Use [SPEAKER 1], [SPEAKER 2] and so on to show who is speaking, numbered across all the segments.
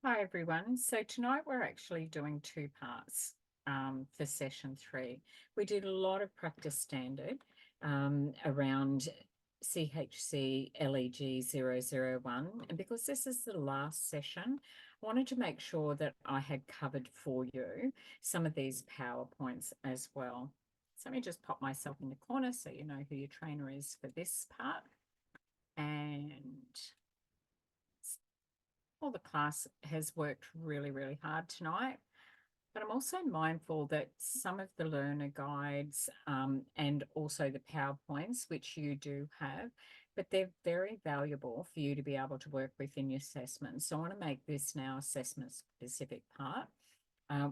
[SPEAKER 1] Hi everyone. So tonight we're actually doing two parts for session 3. We did a lot of practice standard around CHCLEG001, and because this is the last session, I wanted to make sure that I had covered for you some of these PowerPoints as well. So let me just pop myself in the corner so you know who your trainer is for this part. And well, the class has worked really, really hard tonight, but I'm also mindful that some of the learner guides and also the PowerPoints, which you do have, but they're very valuable for you to be able to work with in your assessment. So I want to make this now assessment specific part.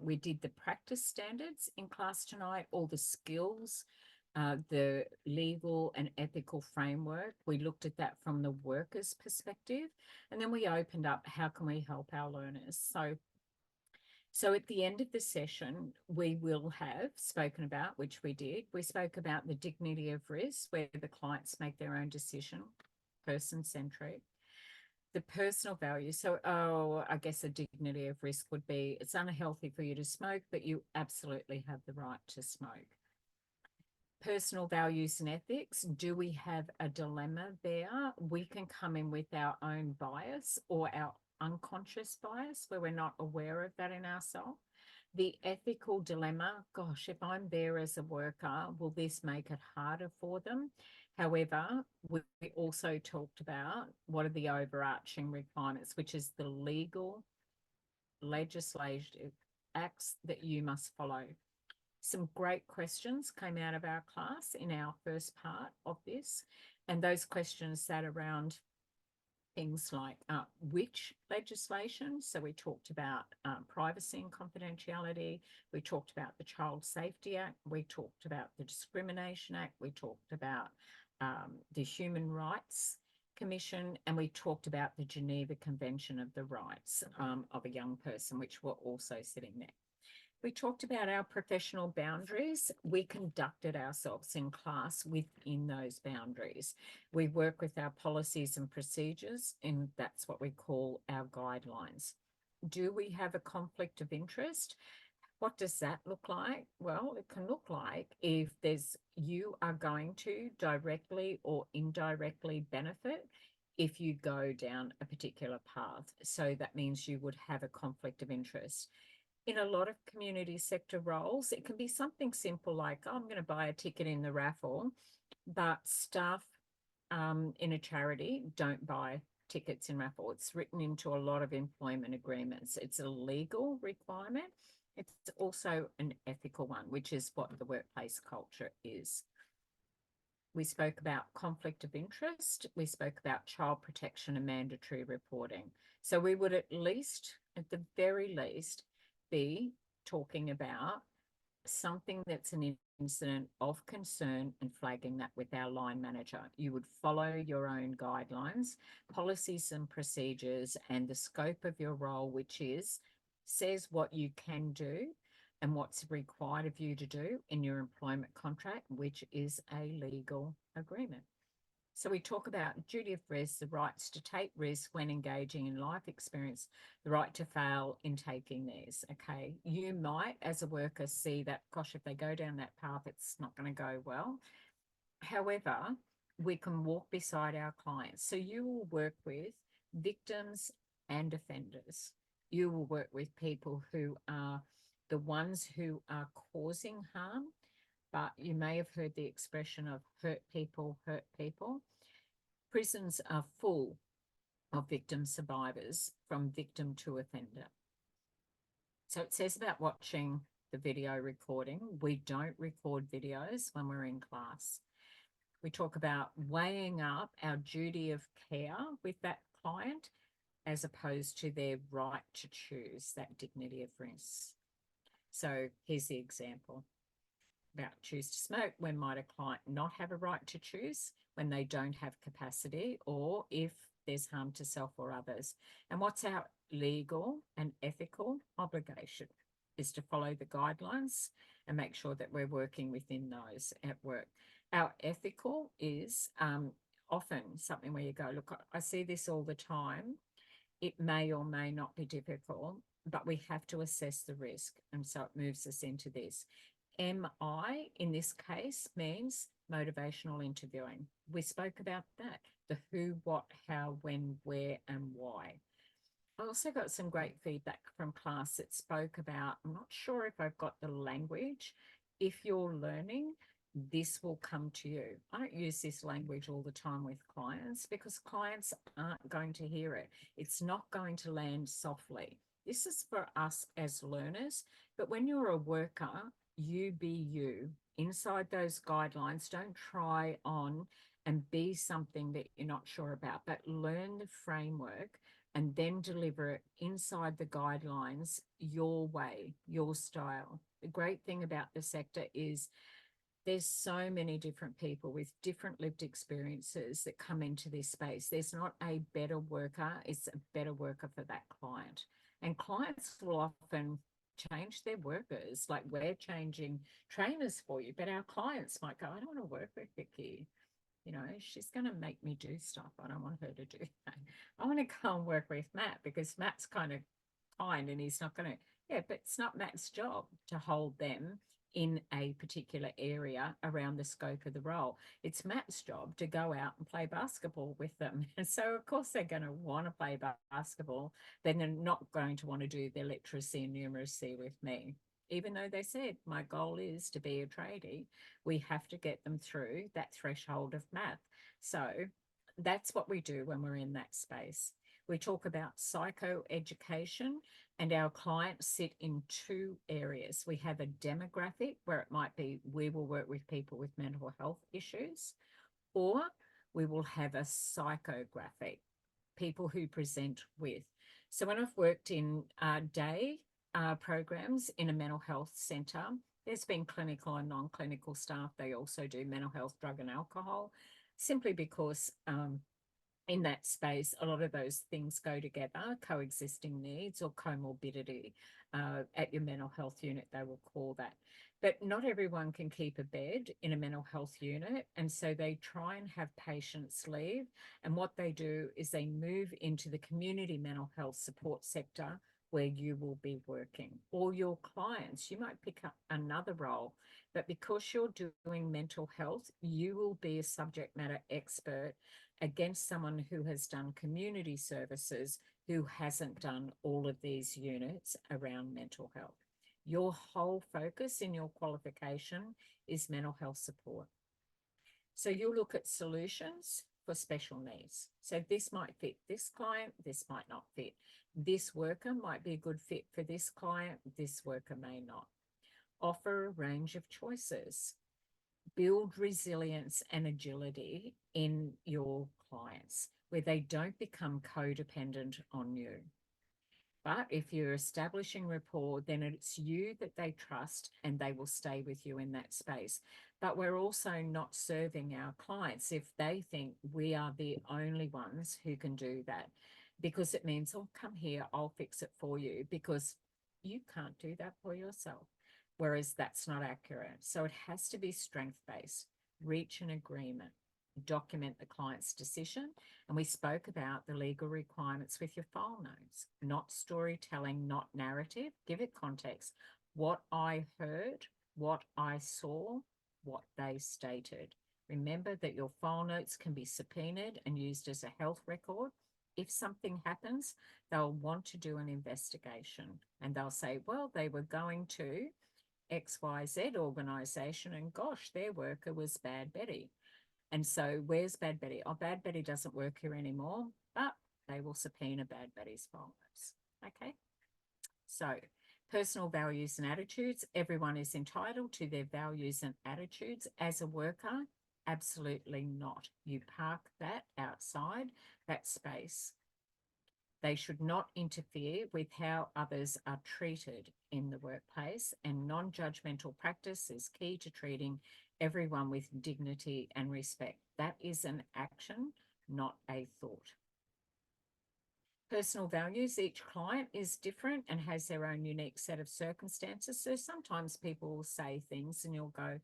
[SPEAKER 1] We did the practice standards in class tonight, all the skills, the legal and ethical framework. We looked at that from the worker's perspective, and then we opened up how can we help our learners. So at the end of the session, we will have spoken about, which we did. We spoke about the dignity of risk, where the clients make their own decision, person-centric. The personal value. So, I guess a dignity of risk would be it's unhealthy for you to smoke, but you absolutely have the right to smoke. Personal values and ethics. Do we have a dilemma there? We can come in with our own bias or our unconscious bias where we're not aware of that in ourselves. The ethical dilemma, gosh, if I'm there as a worker, will this make it harder for them? However, we also talked about what are the overarching requirements, which is the legal legislative acts that you must follow. Some great questions came out of our class in our first part of this, and those questions sat around things like which legislation. So we talked about privacy and confidentiality. We talked about the Child Safety Act. We talked about the Discrimination Act. We talked about the Human Rights Commission, and we talked about the Geneva Convention of the Rights of a Young Person, which were also sitting there. We talked about our professional boundaries. We conducted ourselves in class within those boundaries. We work with our policies and procedures, and that's what we call our guidelines. Do we have a conflict of interest? What does that look like? Well, it can look like if you are going to directly or indirectly benefit if you go down a particular path. So that means you would have a conflict of interest. In a lot of community sector roles, it can be something simple like, oh, I'm going to buy a ticket in the raffle, but staff in a charity don't buy tickets in raffle. It's written into a lot of employment agreements. It's a legal requirement. It's also an ethical one, which is what the workplace culture is. We spoke about conflict of interest. We spoke about child protection and mandatory reporting. So we would at the very least, be talking about something that's an incident of concern and flagging that with our line manager. You would follow your own guidelines, policies and procedures, and the scope of your role, which says what you can do and what's required of you to do in your employment contract, which is a legal agreement. So we talk about duty of risk, the rights to take risks when engaging in life experience, the right to fail in taking these. Okay, you might, as a worker, see that, gosh, if they go down that path, it's not going to go well. However, we can walk beside our clients. So you will work with victims and offenders. You will work with people who are the ones who are causing harm, but you may have heard the expression of hurt people hurt people. Prisons are full of victim survivors from victim to offender. So it says about watching the video recording. We don't record videos when we're in class. We talk about weighing up our duty of care with that client as opposed to their right to choose, that dignity of risk. So here's the example. About choose to smoke. When might a client not have a right to choose? When they don't have capacity or if there's harm to self or others. And what's our legal and ethical obligation is to follow the guidelines and make sure that we're working within those at work. Our ethical is often something where you go, look, I see this all the time. it may or may not be difficult, but we have to assess the risk. And so it moves us into this. MI in this case means motivational interviewing. We spoke about that, the who, what, how, when, where, and why. I also got some great feedback from class that spoke about, I'm not sure if I've got the language. If you're learning, this will come to you. I don't use this language all the time with clients because clients aren't going to hear it. It's not going to land softly. This is for us as learners, but when you're a worker, you be you. Inside those guidelines, don't try on and be something that you're not sure about, but learn the framework and then deliver it inside the guidelines your way, your style. The great thing about the sector is there's so many different people with different lived experiences that come into this space. There's not a better worker, it's a better worker for that client. And clients will often change their workers, like we're changing trainers for you, but our clients might go, I don't want to work with Vicky. You know, she's going to make me do stuff. I don't want her to do that. I want to go and work with Matt because Matt's kind of kind and he's not going to, yeah, but it's not Matt's job to hold them in a particular area around the scope of the role. It's Matt's job to go out and play basketball with them. And so, of course, they're going to want to play basketball. Then they're not going to want to do their literacy and numeracy with me. Even though they said my goal is to be a tradie, we have to get them through that threshold of math. So that's what we do when we're in that space. We talk about psychoeducation, and our clients sit in two areas. We have a demographic where it might be we will work with people with mental health issues, or we will have a psychographic, people who present with. So when I've worked in day programs in a mental health centre, there's been clinical and non-clinical staff. They also do mental health, drug and alcohol, simply because in that space, a lot of those things go together, coexisting needs or comorbidity. At your mental health unit, they will call that. But not everyone can keep a bed in a mental health unit. And so they try and have patients leave. And what they do is they move into the community mental health support sector where you will be working, or your clients. You might pick up another role, but because you're doing mental health, you will be a subject matter expert against someone who has done community services who hasn't done all of these units around mental health. Your whole focus in your qualification is mental health support. So you'll look at solutions for special needs. So this might fit this client, this might not fit. This worker might be a good fit for this client, this worker may not. Offer a range of choices. Build resilience and agility in your clients where they don't become codependent on you. But if you're establishing rapport, then it's you that they trust and they will stay with you in that space. But we're also not serving our clients if they think we are the only ones who can do that, because it means, oh, come here, I'll fix it for you, because you can't do that for yourself. Whereas that's not accurate. So it has to be strength-based, reach an agreement, document the client's decision. And we spoke about the legal requirements with your file notes, not storytelling, not narrative. Give it context. What I heard, what I saw, what they stated. Remember that your file notes can be subpoenaed and used as a health record. If something happens, they'll want to do an investigation and they'll say, well, they were going to XYZ organisation and gosh, their worker was Bad Betty. And so where's Bad Betty? Oh, Bad Betty doesn't work here anymore, but they will subpoena Bad Betty's files. Okay. So personal values and attitudes. Everyone is entitled to their values and attitudes. As a worker, absolutely not. You park that outside that space. They should not interfere with how others are treated in the workplace, and non-judgmental practice is key to treating everyone with dignity and respect. That is an action, not a thought. Personal values, each client is different and has their own unique set of circumstances. So sometimes people will say things and you'll go,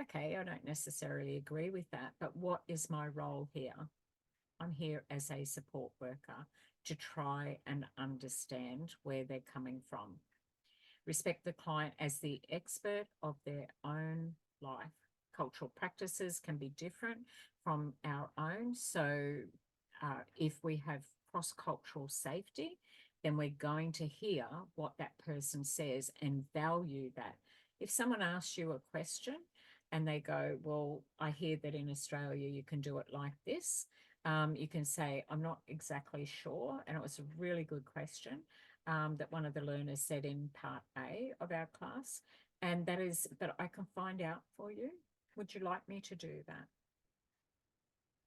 [SPEAKER 1] okay, I don't necessarily agree with that, but what is my role here? I'm here as a support worker to try and understand where they're coming from. Respect the client as the expert of their own life. Cultural practices can be different from our own. So if we have cross-cultural safety, then we're going to hear what that person says and value that. If someone asks you a question and they go, well, I hear that in Australia you can do it like this, you can say, I'm not exactly sure. And it was a really good question that one of the learners said in part A of our class. And that is, but I can find out for you. Would you like me to do that?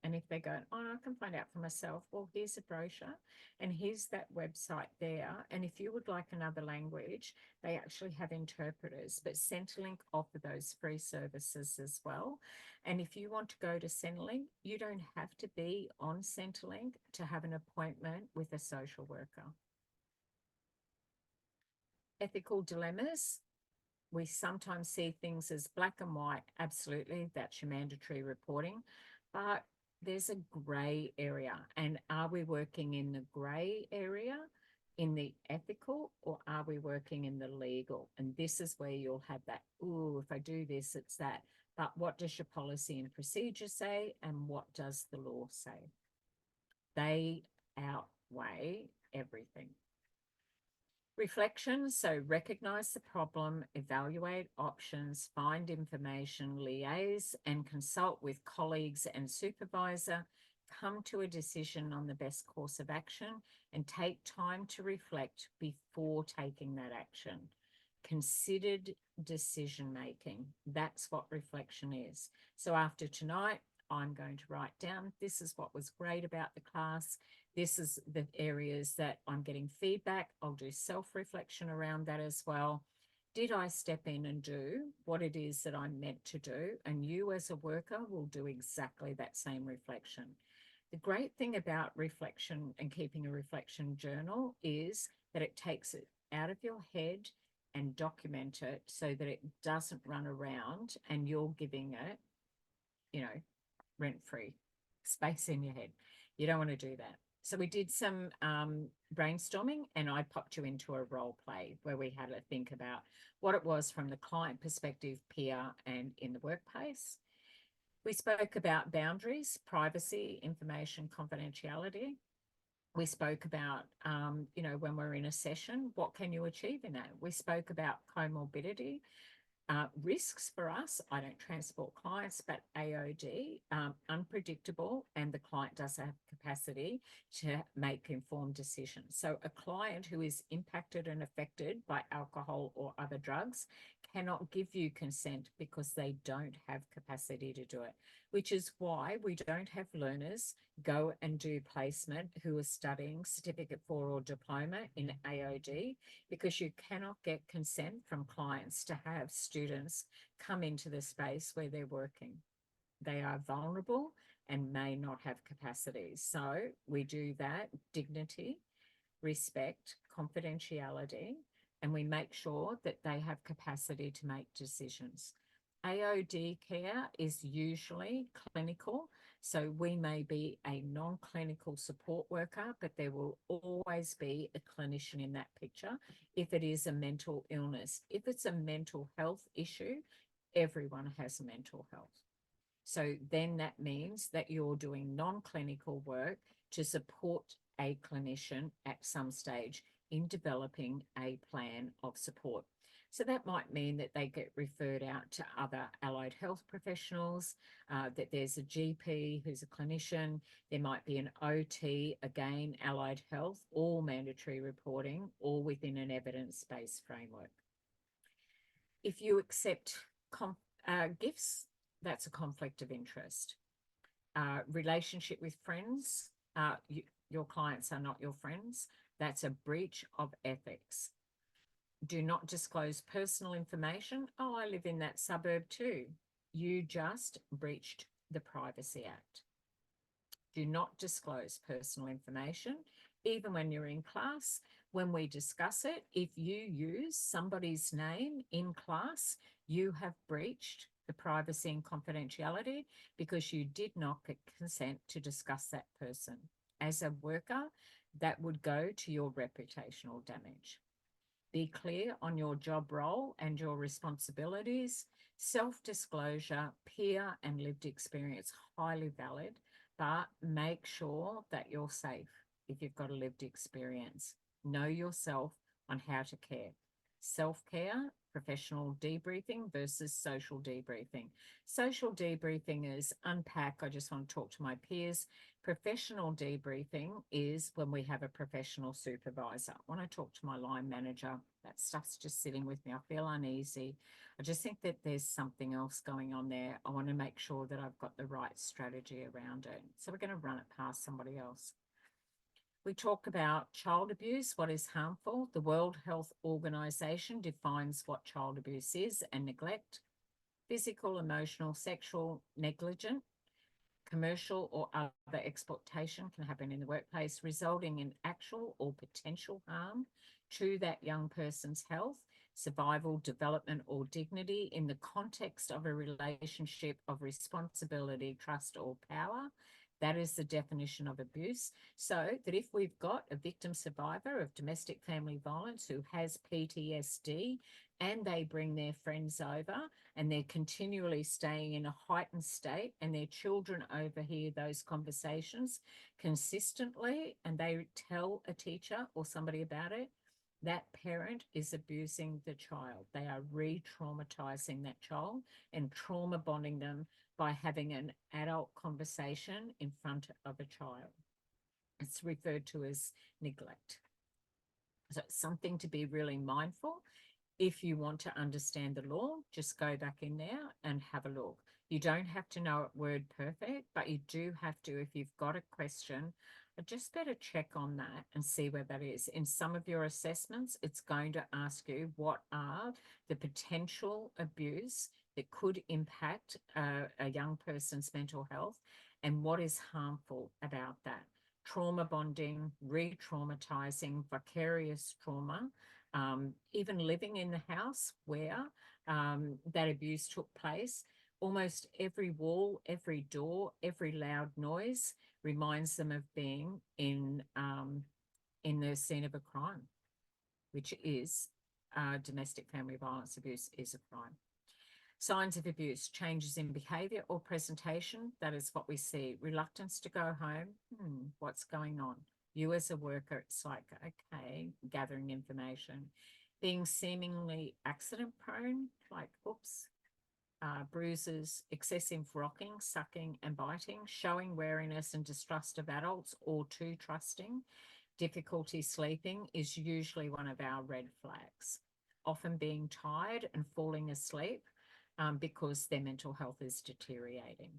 [SPEAKER 1] And if they go, oh, I can find out for myself, well, here's a brochure and here's that website there. And if you would like another language, they actually have interpreters, but Centrelink offer those free services as well. And if you want to go to Centrelink, you don't have to be on Centrelink to have an appointment with a social worker. Ethical dilemmas. We sometimes see things as black and white. Absolutely, that's your mandatory reporting. But there's a grey area. And are we working in the grey area, in the ethical, or are we working in the legal? And this is where you'll have that, ooh, if I do this, it's that. But what does your policy and procedure say? And what does the law say? They outweigh everything. Reflection, so recognize the problem, evaluate options, find information, liaise and consult with colleagues and supervisor, come to a decision on the best course of action, and take time to reflect before taking that action. Considered decision making, that's what reflection is. So after tonight, I'm going to write down, this is what was great about the class. This is the areas that I'm getting feedback. I'll do self-reflection around that as well. Did I step in and do what it is that I'm meant to do? And you as a worker will do exactly that same reflection. The great thing about reflection and keeping a reflection journal is that it takes it out of your head and document it so that it doesn't run around and you're giving it, you know, rent-free space in your head. You don't want to do that. So we did some brainstorming and I popped you into a role play where we had to think about what it was from the client perspective, peer, and in the workplace. We spoke about boundaries, privacy, information, confidentiality. We spoke about, you know, when we're in a session, what can you achieve in that? We spoke about comorbidity. Risks for us, I don't transport clients, but AOD, unpredictable, and the client does have capacity to make informed decisions. So a client who is impacted and affected by alcohol or other drugs cannot give you consent because they don't have capacity to do it, which is why we don't have learners go and do placement who are studying certificate 4 or diploma in AOD, because you cannot get consent from clients to have students come into the space where they're working. They are vulnerable and may not have capacity. So we do that, dignity, respect, confidentiality, and we make sure that they have capacity to make decisions. AOD care is usually clinical, so we may be a non-clinical support worker, but there will always be a clinician in that picture if it is a mental illness. If it's a mental health issue, everyone has mental health. So then that means that you're doing non-clinical work to support a clinician at some stage in developing a plan of support. So that might mean that they get referred out to other allied health professionals, that there's a GP who's a clinician, there might be an OT, again, allied health, all mandatory reporting, all within an evidence-based framework. If you accept gifts, that's a conflict of interest. Relationship with friends, your clients are not your friends, that's a breach of ethics. Do not disclose personal information. Oh, I live in that suburb too. You just breached the Privacy Act. Do not disclose personal information, even when you're in class. When we discuss it, if you use somebody's name in class, you have breached the privacy and confidentiality because you did not get consent to discuss that person. As a worker, that would go to your reputational damage. Be clear on your job role and your responsibilities. Self-disclosure, peer and lived experience, highly valid, but make sure that you're safe if you've got a lived experience. Know yourself on how to care. Self-care, professional debriefing versus social debriefing. Social debriefing is unpack. I just want to talk to my peers. Professional debriefing is when we have a professional supervisor. When I talk to my line manager, that stuff's just sitting with me. I feel uneasy. I just think that there's something else going on there. I want to make sure that I've got the right strategy around it. So we're going to run it past somebody else. We talk about child abuse, what is harmful. The World Health Organization defines what child abuse is and neglect. Physical, emotional, sexual, negligent, commercial or other exploitation can happen in the workplace, resulting in actual or potential harm to that young person's health, survival, development, or dignity in the context of a relationship of responsibility, trust, or power. That is the definition of abuse. So that if we've got a victim survivor of domestic family violence who has PTSD and they bring their friends over and they're continually staying in a heightened state and their children overhear those conversations consistently and they tell a teacher or somebody about it, that parent is abusing the child. They are re-traumatizing that child and trauma bonding them by having an adult conversation in front of a child. It's referred to as neglect. So it's something to be really mindful. If you want to understand the law, just go back in there and have a look. You don't have to know it word perfect, but you do have to, if you've got a question, just better check on that and see where that is. In some of your assessments, it's going to ask you what are the potential abuse that could impact a young person's mental health and what is harmful about that. Trauma bonding, re-traumatizing, vicarious trauma, even living in the house where that abuse took place. Almost every wall, every door, every loud noise reminds them of being in the scene of a crime, which is domestic family violence. Abuse is a crime. Signs of abuse, changes in behaviour or presentation. That is what we see. Reluctance to go home. What's going on? You as a worker, it's like, okay, gathering information. Being seemingly accident prone, like, oops, bruises, excessive rocking, sucking and biting, showing wariness and distrust of adults or too trusting. Difficulty sleeping is usually one of our red flags. Often being tired and falling asleep because their mental health is deteriorating.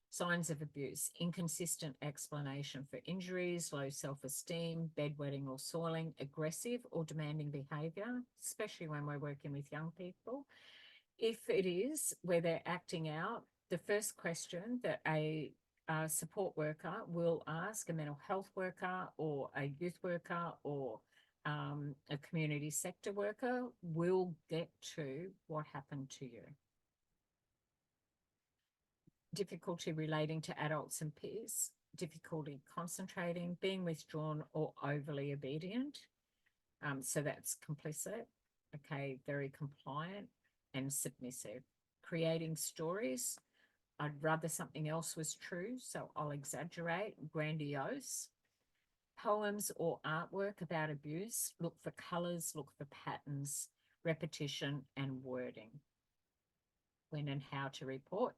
[SPEAKER 1] Signs of abuse, inconsistent explanation for injuries, low self-esteem, bedwetting or soiling, aggressive or demanding behaviour, especially when we're working with young people. If it is where they're acting out, the first question that a support worker will ask a mental health worker or a youth worker or a community sector worker will get to what happened to you. Difficulty relating to adults and peers, difficulty concentrating, being withdrawn or overly obedient. So that's complicit, okay, very compliant and submissive. Creating stories. I'd rather something else was true, so I'll exaggerate, grandiose. Poems or artwork about abuse. Look for colours, look for patterns, repetition and wording. When and how to report.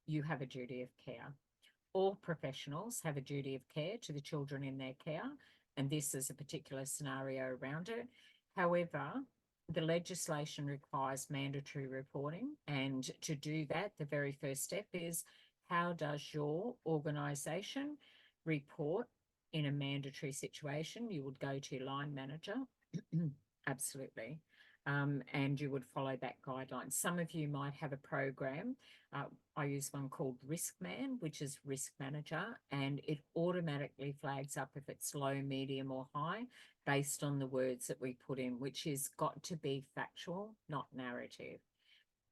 [SPEAKER 1] You have a duty of care. All professionals have a duty of care to the children in their care, and this is a particular scenario around it. However, the legislation requires mandatory reporting, and to do that, the very first step is how does your organisation report in a mandatory situation? You would go to your line manager, absolutely. And you would follow that guideline. Some of you might have a program. I use one called Risk Man, which is Risk Manager, and it automatically flags up if it's low, medium or high based on the words that we put in, which is got to be factual, not narrative.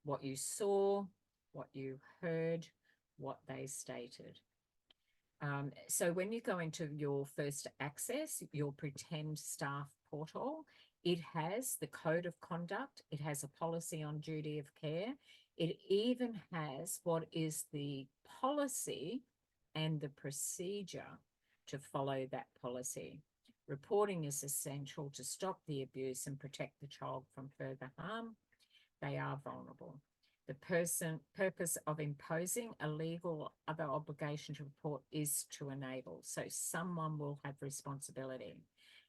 [SPEAKER 1] What you saw, what you heard, what they stated. So when you go into your first access, your pretend staff portal, it has the code of conduct. It has a policy on duty of care. It even has what is the policy and the procedure to follow that policy. Reporting is essential to stop the abuse and protect the child from further harm. They are vulnerable. The purpose of imposing a legal or other obligation to report is to enable. So someone will have responsibility.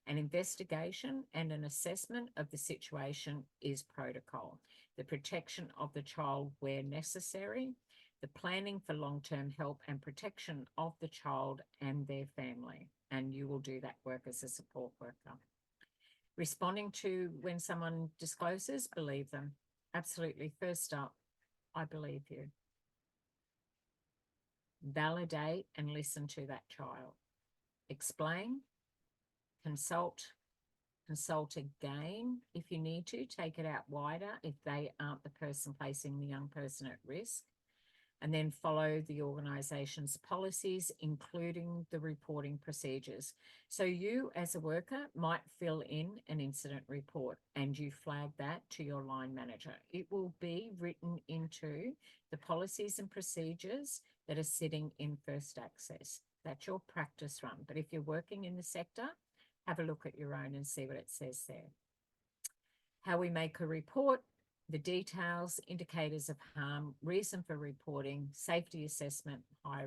[SPEAKER 1] An investigation and an assessment of the situation is protocol. The protection of the child where necessary, the planning for long-term help and protection of the child and their family. And you will do that work as a support worker. Responding to when someone discloses, believe them. Absolutely. First up, I believe you. Validate and listen to that child. Explain, consult again if you need to. Take it out wider if they aren't the person placing the young person at risk. And then follow the organisation's policies, including the reporting procedures. So you as a worker might fill in an incident report and you flag that to your line manager. It will be written into the policies and procedures that are sitting in First Access. That's your practice run. But if you're working in the sector, have a look at your own and see what it says there. How we make a report, the details, indicators of harm, reason for reporting, safety assessment, high,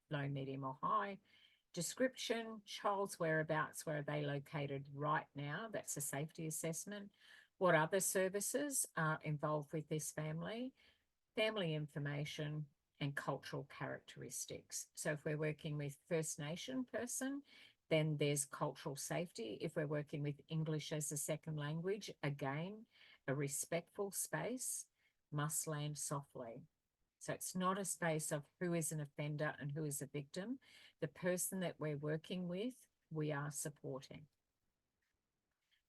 [SPEAKER 1] low, medium or high, description, child's whereabouts, where are they located right now? That's a safety assessment. What other services are involved with this family? Family information and cultural characteristics. So if we're working with First Nation person, then there's cultural safety. If we're working with English as a second language, again, a respectful space must land softly. So it's not a space of who is an offender and who is a victim. The person that we're working with, we are supporting.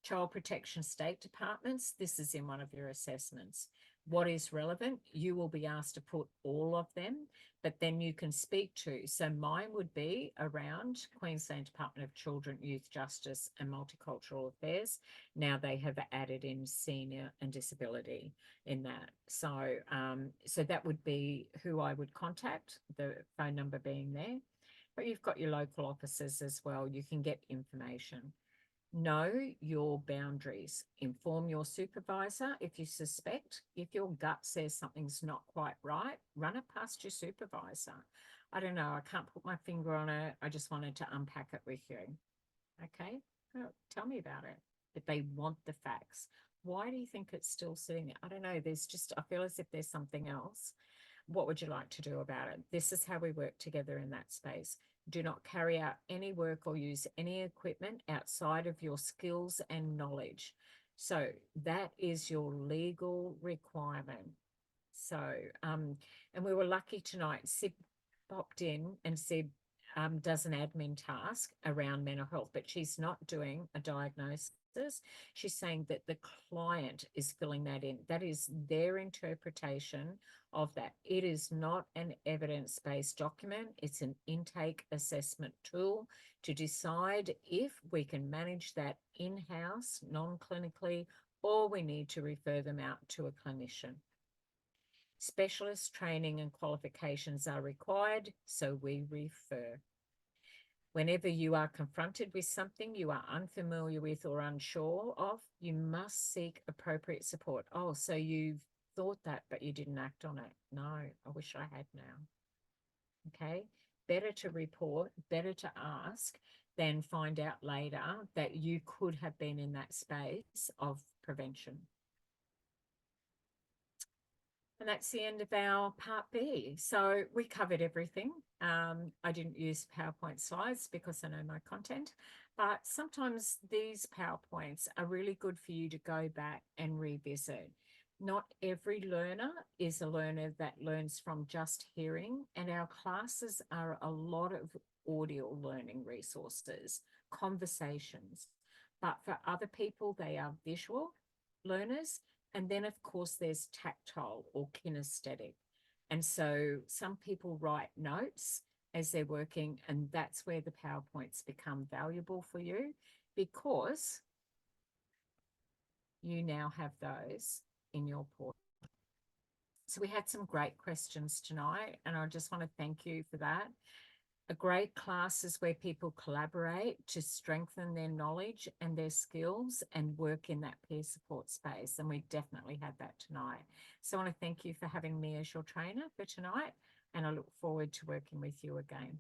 [SPEAKER 1] Child Protection State Departments, this is in one of your assessments. What is relevant? You will be asked to put all of them, but then you can speak to. So mine would be around Queensland Department of Children, Youth Justice and Multicultural Affairs. Now they have added in senior and disability in that. So, so that would be who I would contact, the phone number being there. But you've got your local offices as well. You can get information. Know your boundaries. Inform your supervisor if you suspect. If your gut says something's not quite right, run it past your supervisor. I don't know. I can't put my finger on it. I just wanted to unpack it with you. Okay? Oh, tell me about it. If they want the facts. Why do you think it's still sitting there? I don't know. There's just, I feel as if there's something else. What would you like to do about it? This is how we work together in that space. Do not carry out any work or use any equipment outside of your skills and knowledge. So that is your legal requirement. So, and we were lucky tonight. Sib popped in and Sib does an admin task around mental health, but she's not doing a diagnosis. She's saying that the client is filling that in. That is their interpretation of that. It is not an evidence-based document. It's an intake assessment tool to decide if we can manage that in-house, non-clinically, or we need to refer them out to a clinician. Specialist training and qualifications are required, so we refer. Whenever you are confronted with something you are unfamiliar with or unsure of, you must seek appropriate support. Oh, so you've thought that, but you didn't act on it. No, I wish I had now. Okay, better to report, better to ask than find out later that you could have been in that space of prevention. And that's the end of our part B. So we covered everything. I didn't use PowerPoint slides because I know my content, but sometimes these PowerPoints are really good for you to go back and revisit. Not every learner is a learner that learns from just hearing, and our classes are a lot of audio learning resources, conversations. But for other people, they are visual learners. And then, of course, there's tactile or kinesthetic. And so some people write notes as they're working. And that's where the PowerPoints become valuable for you, because you now have those in your portal. So we had some great questions tonight, and I just want to thank you for that. A great class is where people collaborate to strengthen their knowledge and their skills and work in that peer support space. And we definitely had that tonight. So I want to thank you for having me as your trainer for tonight, and I look forward to working with you again.